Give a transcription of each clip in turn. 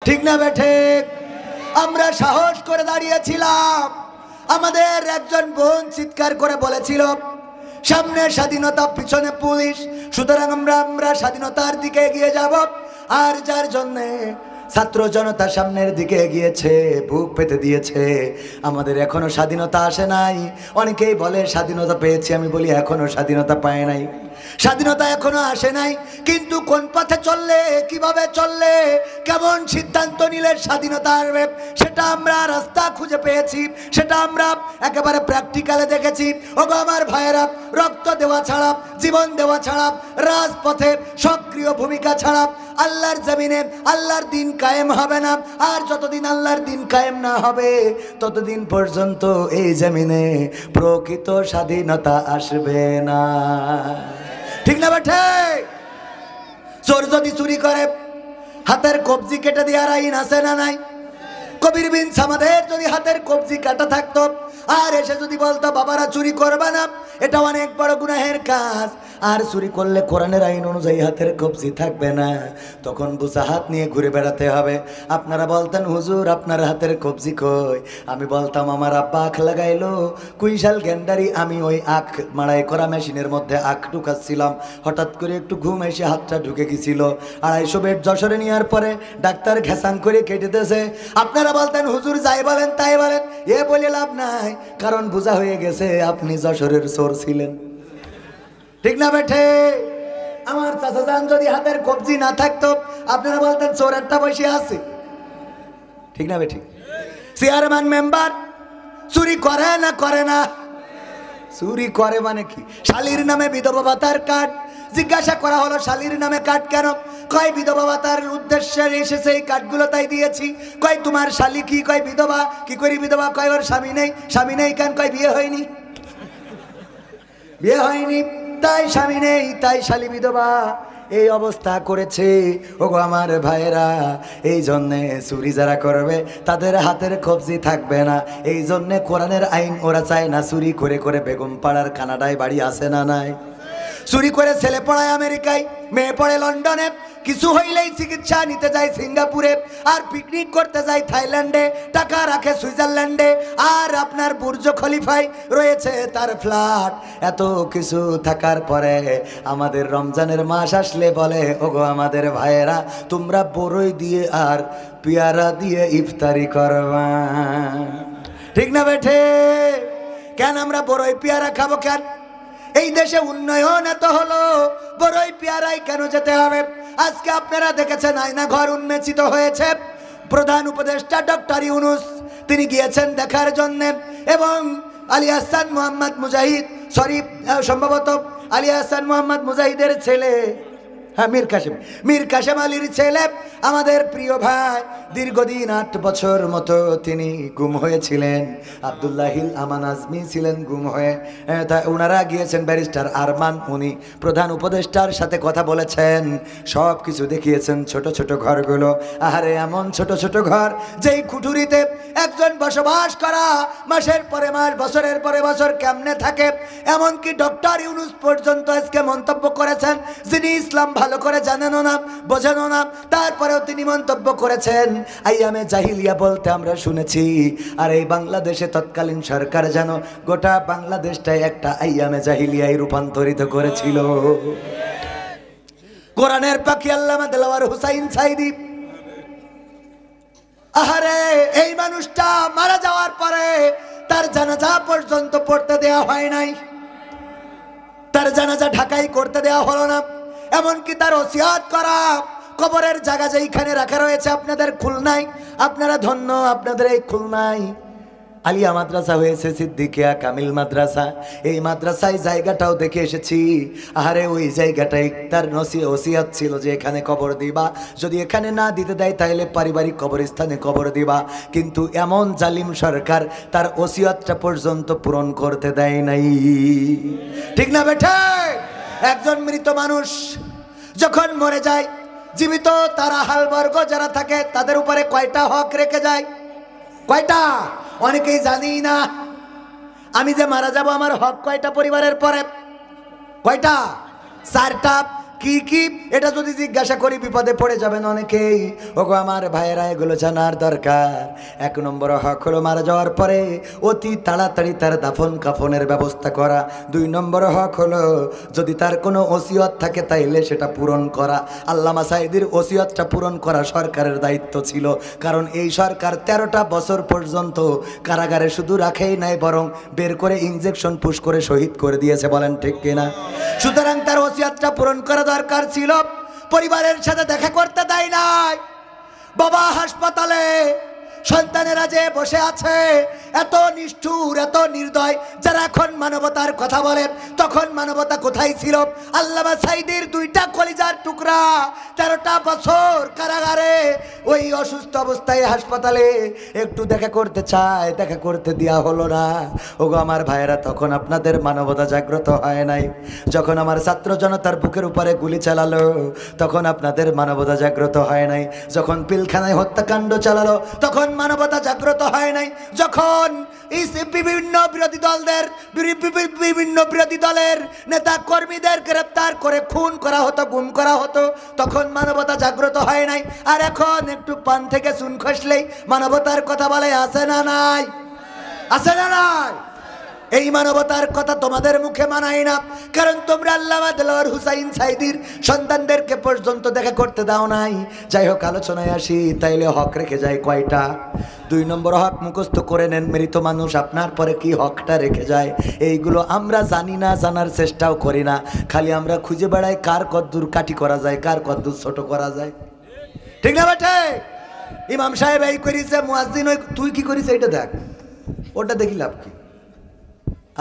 ঠিক না বেঠে? আমরা সাহস করে দাঁড়িয়েছিলাম। আমাদের একজন বোন চিৎকার করে বলেছিল, সামনে স্বাধীনতা, পিছনে পুলিশ, সুতরাং আমরা স্বাধীনতার দিকে এগিয়ে যাব। আর যার জন্যে ছাত্র জনতা সামনের দিকে এগিয়েছে, বুক পেতে দিয়েছে। আমাদের এখনো স্বাধীনতা আসে নাই। অনেকেই বলে স্বাধীনতা পেয়েছি, আমি বলি এখনো স্বাধীনতা পায় নাই। স্বাধীনতা এখনো আসে নাই, কিন্তু কোন পথে চললে, কিভাবে চললে, কেমন সিদ্ধান্ত নিলে স্বাধীনতা আসবে, সেটা আমরা রাস্তা খুঁজে পেয়েছি, সেটা আমরা একেবারে প্র্যাকটিক্যালে দেখেছি। ওগো আমার ভাইয়েরা, রক্ত দেওয়া ছাড়া, জীবন দেওয়া ছাড়া, রাজপথে সক্রিয় ভূমিকা ছাড়া আল্লাহর জমিনে আল্লাহর দিন কায়েম হবে না। আর যতদিন আল্লাহর দিন কায়েম না হবে, ততদিন পর্যন্ত এই জমিনে প্রকৃত স্বাধীনতা আসবে না। ঠিক না বেঠে? চোর যদি চুরি করে হাতের কবজি কেটে দেওয়ার আইন আছে না নাই? কবির বিন সামাদের যদি হাতের কবজি কাটা থাকতো, আর এসে যদি বলতো বাবারা চুরি করবে না, এটা অনেক বড় গুনাহের কাজ, আর চুরি করলে কোরআনের আইন অনুযায়ী হাতের কবজি থাকবে না, তখন বুঝা হাত নিয়ে ঘুরে বেড়াতে হবে। আপনারা বলতেন হুজুর আপনার হাতের কবজি কই? আমি বলতাম আমার আব্বা আখ লাগাইলো, কুইশাল গেন্ডারি, আমি ওই আখ মাড়াই করা মেশিনের মধ্যে আখ ঢুকাচ্ছিলাম, হঠাৎ করে একটু ঘুম এসে হাতটা ঢুকে গেছিল। 250 বেড যশোরে নেওয়ার পরে ডাক্তার ঘেসান করে কেটে দিয়েছে। আপনারা বলতেন হুজুর যাই বলেন তাই বলেন, এ বলে লাভ নাই, কারণ বোঝা হয়ে গেছে আপনি যশোরের চোর ছিলেন। ঠিক না বেঠে? আমার চাচা যান যদি হাতের কবজি না থাকতো, আপনারা বলতেন চোর একটা বসে আছে। ঠিক না বেঠি? চেয়ারম্যান মেম্বার চুরি করে না করে না? চুরি করে মানে কি? শালীর নামে বিধবা ভাতার কার্ড, জিজ্ঞাসা করা হলো শালীর নামে কার্ড কেন? কয় বিধবা ভাতার উদ্দেশ্যে এসেছে এই কার্ডগুলো তাই দিয়েছি। কয় তোমার শালী কি? কয় বিধবা। কি করি বিধবা? কয় ওর স্বামী নেই। স্বামী নেই কেন? কয় বিয়ে হয়নি। বিয়ে হয়নি তাই স্বামী নেই, তাই শালী বিধবা। এই অবস্থা করেছে। ওগো আমার ভাইয়েরা, এই জন্যে চুরি যারা করবে তাদের হাতের কবজি থাকবে না। এই জন্যে কোরআনের আইন ওরা চায় না চুরি করে করে বেগম পাড়ার কানাডায় বাড়ি আছে না নাই? চুরি করে ছেলে পড়ায় আমেরিকায়, মেয়ে পড়ে লন্ডনে, কিছু হইলেই চিকিৎসা নিতে যায় সিঙ্গাপুরে, আর পিকনিক করতে যায় থাইল্যান্ডে, টাকা রাখে সুইজারল্যান্ডে, আর আপনার বুর্জ খলিফায় রয়েছে তার ফ্ল্যাট। এত কিছু থাকার পরে আমাদের রমজানের মাস আসলে বলে ওগো আমাদের ভাইয়েরা, তোমরা বড়ই দিয়ে আর পেয়ারা দিয়ে ইফতারি করবা। ঠিক না বেঠে? কেন আমরা বড়ই পেয়ারা খাবো কেন? এই দেশে উন্নয়ন এত হলো, বড়ই পেয়ারাই কেন যেতে হবে? আজকে আপনারা দেখেছেন আয়না ঘর উন্মোচিত হয়েছে, প্রধান উপদেষ্টা ডক্টর ইউনূস তিনি গিয়েছেন দেখার জন্য, এবং আলী আহসান মোহাম্মদ মুজাহিদ, সম্ভবত আলী আহসান মোহাম্মদ মুজাহিদের ছেলে, হ্যাঁ মীর কাশেম আলীর ছেলে, আমাদের প্রিয় ভাই, দীর্ঘদিন 8 বছর মতো তিনি গুম হয়েছিলেন। আব্দুল্লাহিল আমান আজমি ছিলেন গুম হয়ে। ওনারা গিয়েছেন, ব্যারিস্টার আরমান, উনি প্রধান উপদেষ্টার সাথে কথা বলেছেন, সব কিছু দেখিয়েছেন, ছোট ছোট ঘরগুলো। আহারে এমন ছোট ছোট ঘর যেই কুঠুরিতে একজন বসবাস করা মাসের পরে মাস, বছরের পরে বছর কেমনে থাকে, এমনকি ডক্টর ইউনূস পর্যন্ত আজকে মন্তব্য করেছেন, যিনি ইসলাম ভালো করে জানেনও না, বোঝেনও না, তারপরেও তিনি মন্তব্য করেছেন আইয়ামে জাহিলিয়া বলতে আমরা শুনেছি। আর এই বাংলাদেশে তৎকালীন সরকার যেন গোটা বাংলাদেশটাই একটা আইয়ামে জাহিলিয়ায় রূপান্তরিত করেছিল। কোরআনের পাখি আল্লামা দেলাওয়ার হুসাইন সাইদি, আহারে এই মানুষটা মারা যাওয়ার পরে তার জানাজা পর্যন্ত পড়তে দেওয়া হয় নাই, তার জানাজা ঢাকাই করতে দেওয়া হলো না, এমনকি তার ওসিয়াত করা কবরের জায়গা যেইখানে রাখা রয়েছে আপনাদের খুলনায়, আপনারা ধন্য, আপনাদের এই খুলনায় আলিয়া মাদ্রাসা হয়েছে, সিদ্দিকিয়া কামিল মাদ্রাসা, এই মাদ্রাসায় জায়গাটাও দেখে এসেছি। আরে ওই জায়গাটাই তার ওসিয়াত ছিল যে এখানে কবর দিবা, যদি এখানে না দিতে দেয় তাহলে পারিবারিক কবরস্থানে কবর দিবা। কিন্তু এমন জালিম সরকার তার ওসিয়াতটা পর্যন্ত পূরণ করতে দেয় নাই। ঠিক না বেঠে? একজন মৃত মানুষ যখন মরে যায়, জীবিত তার আহালবর্গ যারা থাকে তাদের উপরে কয়টা হক রেখে যায়? কয়টা? অনেকেই জানি না। আমি যে মারা যাব আমার হক কয়টা পরিবারের পরে? কয়টা? 4টা। কি কি এটা যদি জিজ্ঞাসা করি বিপদে পড়ে যাবেন অনেকেই। ওগো আমার ভাইয়েরা, এগুলো জানার দরকার। 1 নম্বর হক হলো মারা যাওয়ার পরে অতি তাড়াতাড়ি তার দাফন কাফনের ব্যবস্থা করা। 2 নম্বর হক হলো যদি তার কোনো ওসিয়ত থাকে তাইলে সেটা পূরণ করা। আল্লামা সাঈদীর ওসিয়তটা পূরণ করা সরকারের দায়িত্ব ছিল, কারণ এই সরকার 13টা বছর পর্যন্ত কারাগারে শুধু রাখেই নাই, বরং বের করে ইনজেকশন পুশ করে শহীদ করে দিয়েছে। বলেন ঠিক কিনা? সুতরাং তার ওসিয়তটা পূরণ করা দরকার ছিল। পরিবারের সাথে দেখা করতে দেয় নাই। বাবা হাসপাতালে, সন্তানেরা যে বসে আছে, এত নিষ্ঠুর, এত নির্দয়, যারা এখন মানবতার কথা বলে, তখন মানবতা কোথায় ছিল? আল্লামা সাঈদীর 2টা কলিজার টুকরা 13টা বছর কারাগারে, ওই অসুস্থ অবস্থায় হাসপাতালে একটু দেখা করতে চায়, দেখা করতে দেওয়া হলো না। ওগো আমার ভাইয়েরা, তখন আপনাদের মানবতা জাগ্রত হয় নাই। যখন আমার ছাত্র জনতার বুকের উপরে গুলি চালালো, তখন আপনাদের মানবতা জাগ্রত হয় নাই। যখন পিলখানায় হত্যাকাণ্ড চালালো, তখন মানবতা জাগ্রত হয় নাই। যখন বিভিন্ন বিরোধী দলের নেতা কর্মীদের গ্রেপ্তার করে খুন করা হতো, গুম করা হতো, তখন মানবতা জাগ্রত হয় নাই। আর এখন একটু পান থেকে চুন খসলেই মানবতার কথা বলে, আছে না নাই? আছে না নাই? এই মানবতার কথা তোমাদের মুখে মানাই না, কারণ তোমরা আল্লামা দেলোয়ার হুসাইন সাঈদীর সন্তানদেরকে পর্যন্ত দেখা করতে দাও নাই। যাই হোক, আলোচনায় আসি। তাইলে হক রেখে যায় কয়টা? 2 নম্বর হক মুখস্থ করে নেন। মৃত মানুষ আপনার পরে কি হকটা রেখে যায়, এইগুলো আমরা জানি না, জানার চেষ্টাও করি না। খালি আমরা খুঁজে বেড়াই কার কদ্দুর কাটি করা যায়, কার কদ্দুর ছোট করা যায়। ঠিক না বেটে? ইমাম সাহেব এই করিছে, মুয়াজ্জিন ওই, তুই কি করিস এইটা দেখ, ওটা দেখি লাভ কি?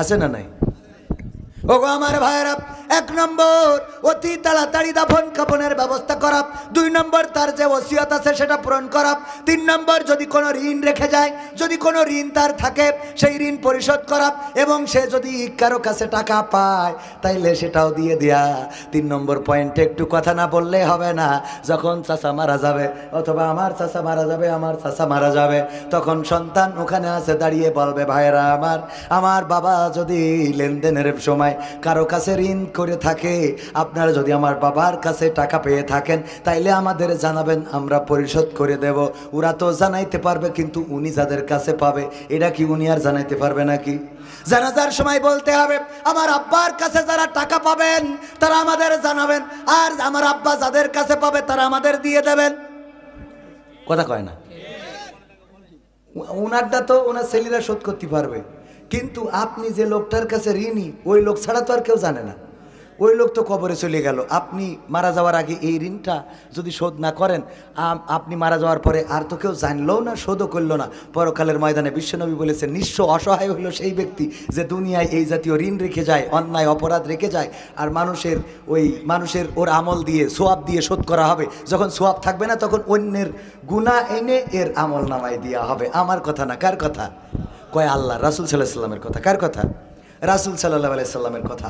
আছে না নাই? ওগো আমার ভাইয়েরা, 1 নম্বর অতি তাড়াতাড়ি দাফন কাফনের ব্যবস্থা করা। 2 নম্বর তার যে ওসিয়ত আছে সেটা পূরণ করা। 3 নম্বর যদি কোনো ঋণ রেখে যায়, যদি কোনো ঋণ তার থাকে, সেই ঋণ পরিশোধ করা। এবং সে যদি কারো কাছে টাকা পায় তাইলে সেটাও দিয়ে দেয়া। 3 নম্বর পয়েন্টে একটু কথা না বললে হবে না। যখন চাচা মারা যাবে, অথবা আমার চাচা মারা যাবে, আমার চাচা মারা যাবে, তখন সন্তান ওখানে আছে দাঁড়িয়ে বলবে, ভাইয়েরা আমার বাবা যদি লেনদেনের সময় কারো কাছে ঋণ করে থাকে, আপনারা যদি আমার বাবার কাছে টাকা পেয়ে থাকেন তাইলে আমাদের জানাবেন, আমরা পরিশোধ করে দেব। ওরা তো জানাইতে পারবে, কিন্তু উনি যাদের কাছে পাবে, এটা কি উনি আর জানাইতে পারবে নাকি? জানাজার সময় বলতে হবে, আমার আব্বার কাছে যারা টাকা পাবেন তারা আমাদের জানাবেন, আর আমার আব্বা যাদের কাছে পাবে তারা আমাদের দিয়ে দেবেন। কথা কয় না? উনারটা তো ওনার ছেলেরা শোধ করতে পারবে, কিন্তু আপনি যে লোকটার কাছে ঋণী, ওই লোক ছাড়া তো আর কেউ জানে না। ওই লোক তো কবরে চলে গেল। আপনি মারা যাওয়ার আগে এই ঋণটা যদি শোধ না করেন, আপনি মারা যাওয়ার পরে আর তো কেউ জানলেও না, শোধও করলো না। পরকালের ময়দানে বিশ্বনবী বলেছেন, নিঃস্ব অসহায় হইল সেই ব্যক্তি যে দুনিয়ায় এই জাতীয় ঋণ রেখে যায়, অন্যায় অপরাধ রেখে যায়, আর মানুষের ওর আমল দিয়ে, সোয়াব দিয়ে শোধ করা হবে। যখন সোয়াব থাকবে না, তখন অন্যের গুনাহ এনে এর আমল নামায় দেওয়া হবে। আমার কথা না, কার কথা কয়? আল্লাহ রাসূল সাল্লাল্লাহু আলাইহি ওয়াসাল্লামের কথা। কার কথা? রাসূল সাল্লাল্লাহু আলাইহি ওয়াসাল্লামের কথা।